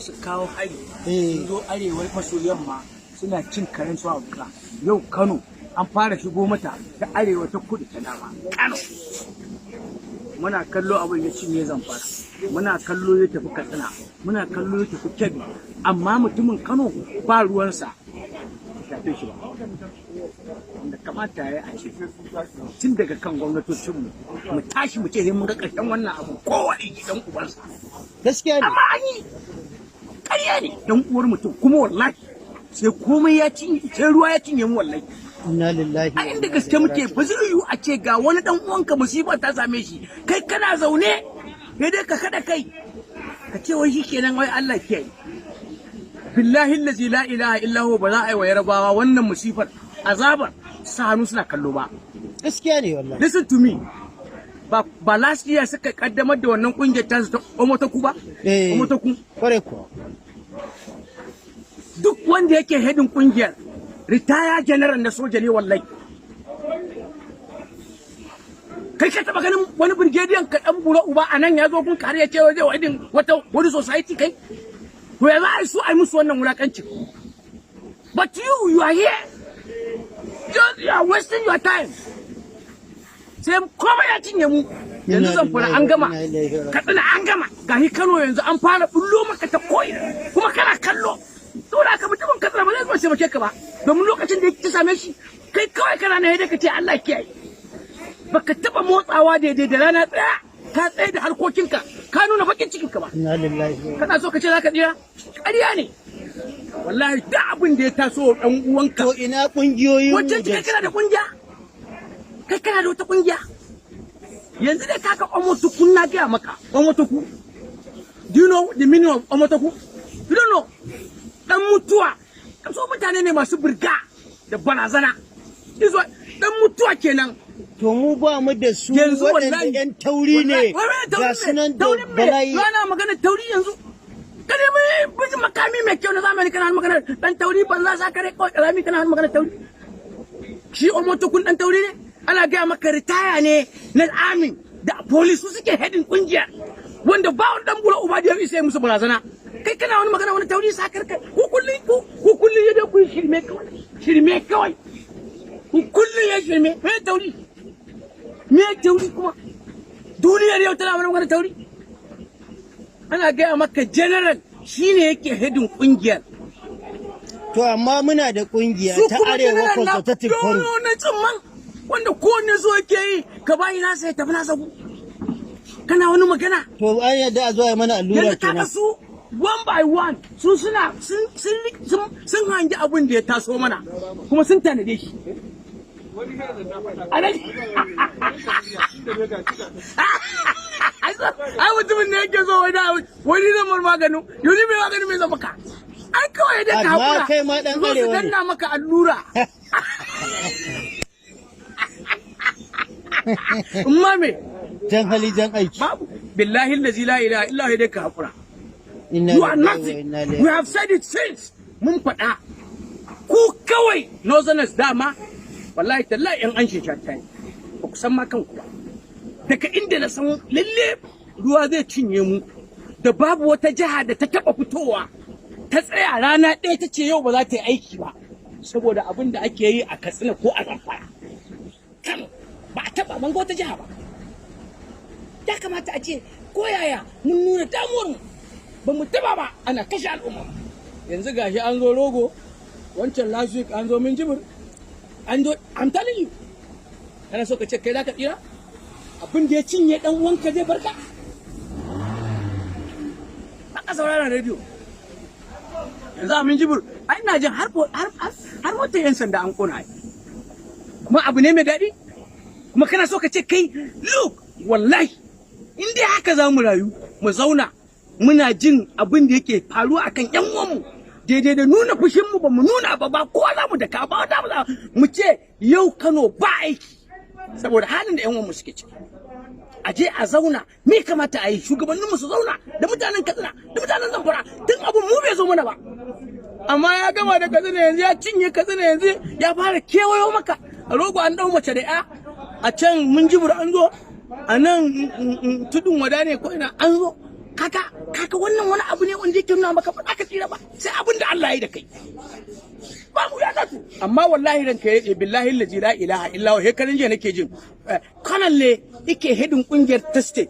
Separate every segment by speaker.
Speaker 1: su kawo hari sun zo arewa maso yamma suna cin karen su a wuka. Yau Kano an fara shigo mata ta arewa ta kudu ta dama. Kano muna kallo abin ya cinye Zamfara, muna kallo ya tafi Katsina, muna kallo ya tafi Kebbi, amma mutumin Kano ba ruwansa shafe shi ba. Wanda kamata ya yi a ce tun daga kan gwamnatocinmu mu tashi mu ce sai mun ga ƙarshen wannan abu kowa ya gidan ubansa.
Speaker 2: Gaskiya ne.
Speaker 1: Amma an yi ƙarya ne dan uwar mutum kuma wallahi sai komai ya cinye, sai ruwa ya cinye mu wallahi.
Speaker 2: Inna lillahi.
Speaker 1: A inda gaske muke ba zai yiwu a ce ga wani dan uwanka musiba ta same shi kai kana zaune sai dai ka kada kai ka ce wai shikenan wai Allah ke yi. Billahi allazi la ilaha illa huwa ba za a yi wa Yarabawa wannan musifar azabar sa hannu suna kallo ba.
Speaker 2: Gaskiya ne wallahi.
Speaker 1: Listen to me. Ba last year suka kaddamar da wannan kungiyar ta Omotoku ba? Omotoku.
Speaker 2: Kware kuwa.
Speaker 1: Duk wanda yake hedin kungiyar ritaya general na soja ne wallahi. Kai ka taba ganin wani brigadier ka dan bura uba anan ya zo kun kare ya ce waje wani society kai? To ya za a yi su a yi musu wannan wulakanci? But you are here. Just you are wasting your time. Sai komai ya cinye mu. Yanzu Zamfara an gama. Katsina an gama. Gahi Kano yanzu an fara bullo maka ta koyi. Kuma kana kallo. Saboda haka mutumin Katsina ba zai zo shi ka ba. Domin lokacin da ya same shi kai kawai kana na yadda ka ce Allah kiyaye. Baka taba motsawa daidai da rana tsaya. Ka tsaye da harkokinka. Ka nuna bakin cikinka ba.
Speaker 2: Inna lillahi.
Speaker 1: Kana so ka ce zaka tsira? Ƙarya ne. Wallahi da abin da ya taso dan uwanka.
Speaker 2: To ina kungiyoyin mu?
Speaker 1: Wace kai kana da kungiya? Kai kana da wata kungiya? Yanzu dai kaka Omotoku na gaya maka. Omotoku. Do you know the meaning of Omotoku? You don't know. Dan mutuwa. Kaso mutane ne masu burga da barazana. Izo dan mutuwa kenan.
Speaker 2: To mu ba mu da su waɗanda ƴan tauri ne. Ga sunan da bala'i.
Speaker 1: Yana magana tauri yanzu. Kare mai bijin makami mai kyau na zamani kana magana dan tauri banza sa kare kawai kalami kana magana tauri. Shi Omotoku dan tauri ne? Ana gaya maka ritaya ne na amin da police su suke hedin kungiya wanda ba wani dan bula uba da ya isa musu barazana. Kai kana wani magana wani tauri sa karka ku kullun ya da ku shirme kawai ku kullun ya shirme me tauri kuma duniyar yau tana wani magana tauri. Ana gaya maka general shine yake hedin kungiyar.
Speaker 2: To amma muna da kungiya ta Arewa Consultative Forum.
Speaker 1: Na tsimman wanda kowanne zo yake yi ka bayi nasa ya tafi nasa ku. Kana wani magana?
Speaker 2: To an yadda a zo ya mana allura
Speaker 1: yanzu kaga su one by one su suna sun hangi abin da ya taso mana kuma sun tanade shi. Ai mutumin ne yake zo wani zan maganin yau mai maganin mai zama ka. Ai kawai dai ka hakura.
Speaker 2: Amma kai ma dan
Speaker 1: Arewa ne. Zo su danna maka allura. Umma me?
Speaker 2: Jan hali jan aiki.
Speaker 1: Babu. Billahi allazi la ilaha illa huwa dai ka hakura. You are nothing. We have said it since. Mun faɗa. Ku kawai Northerners dama wallahi tallahi in an shesha ta yi. Ba ku san ma kanku ba. Daga inda na san lalle ruwa zai cinye mu da babu wata jiha da ta taɓa fitowa ta tsaya rana ɗaya ta ce yau ba za ta yi aiki ba saboda abin da ake yi a Katsina ko a Zamfara. Kano ba a taɓa ban ga wata jiha ba. Ya kamata a ce ko yaya mun nuna damuwar mu ba mu taɓa ba ana kashe al'umma. Yanzu gashi an zo Rogo wancan last week an zo Minjibir an zo I'm telling you kana so ka ce kai za ka tsira abin da ya cinye dan uwanka zai barka. Aka saurara rediyo yanzu a Minjibir ai ina jin har wata yan sanda an kona ai kuma abu ne mai daɗi kuma kana so ka ce kai look wallahi in dai haka za mu rayu mu zauna muna jin abin da yake faruwa akan yan uwanmu daidai da nuna fushin mu ba mu nuna ba kowa za mu daka ba mu ce yau Kano ba aiki saboda halin da yan uwanmu suke ciki a je a zauna me kamata a yi shugabannin mu su zauna da mutanen Katsina da mutanen Zamfara tun abun mu bai zo mana ba amma ya gama da Katsina yanzu ya cinye Katsina yanzu ya fara kewayo maka a Rogo an dau mace da ya a can Minjibir an zo a nan tudun wada ne ko ina an zo kaga wannan wani abu ne wanda yake nuna maka ba ka tsira ba sai abin da Allah ya yi da kai ba mu ya zato amma wallahi ranka ya billahi la ilaha illa huwa hekarin je nake jin kanan ne yake hedin kungiyar ta state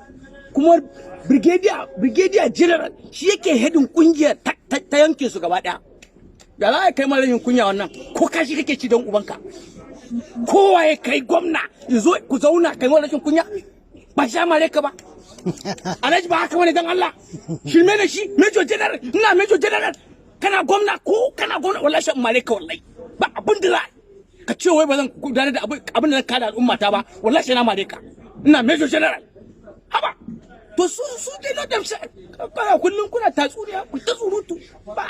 Speaker 1: kuma brigadier general shi yake hedin kungiyar ta yanke su gaba daya da za a kai malamin kunya wannan ko kashi kake ci don ubanka kowa ya kai gwamna yazo ku zauna kai malamin kunya ba sha mare ka ba Alhaji ba haka wani dan Allah shirme ne shi major general ina major general kana gwamna wallahi shan mare ka wallahi ba abin da ka ce wai ba zan gudanar da abin da zan kada al'umma ta ba wallahi na mare ka ina major general haba to su dai na da kana kullun kuna tatsuniya ku ta surutu ba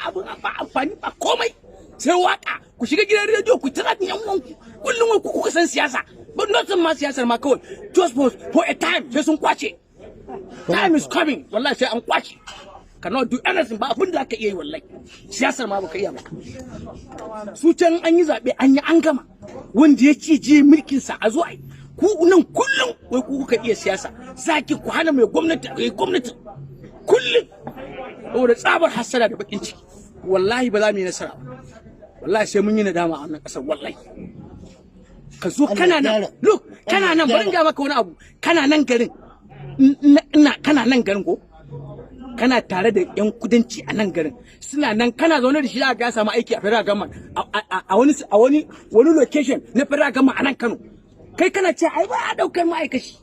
Speaker 1: amfani ba komai sai waka ku shiga gidan rediyo ku tara yan uwanku kullun ku kuka san siyasa but not ma siyasar ma kawai just for a time sai sun kwace time is coming wallahi sai an kwace cannot do anything ba abin da aka iya yi wallahi siyasar ma baka iya ba su can an yi zabe an gama wanda yake je mulkin sa a zo ai ku nan kullum wai ku kuka iya siyasa zaki ku hana mai gwamnati kullum saboda tsabar hasara da bakin ciki wallahi ba za mu yi nasara wallahi sai mun yi nadama a wannan kasar wallahi ka zo kana nan look kana nan bari ga maka wani abu kana nan garin kana nan garin ko kana tare da yan kudanci a nan garin suna nan kana zaune da shi za ka samu aiki a federal government a wani location na federal government a nan Kano kai kana ce ai ba a daukar ma'aikaci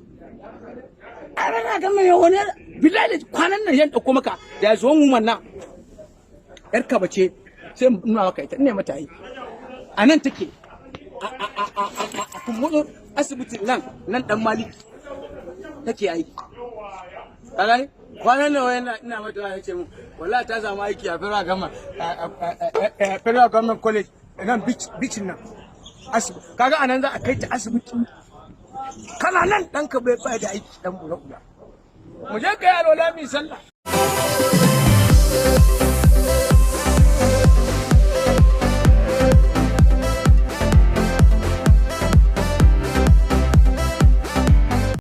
Speaker 1: a federal government ya wani billahi kwanan nan yan dauko maka da zuwan woman nan yar ka bace sai nuna maka ita ne mata yi a nan take a kuma asibitin nan dan Maliki take aiki kaga kwanan nan ina mata ya ce mu wallahi ta samu aiki a Federal Government College nan beach nan asibiti kaga anan za a kai ta asibiti kana nan danka bai da aiki dan bura mu je kai alwala mi sallah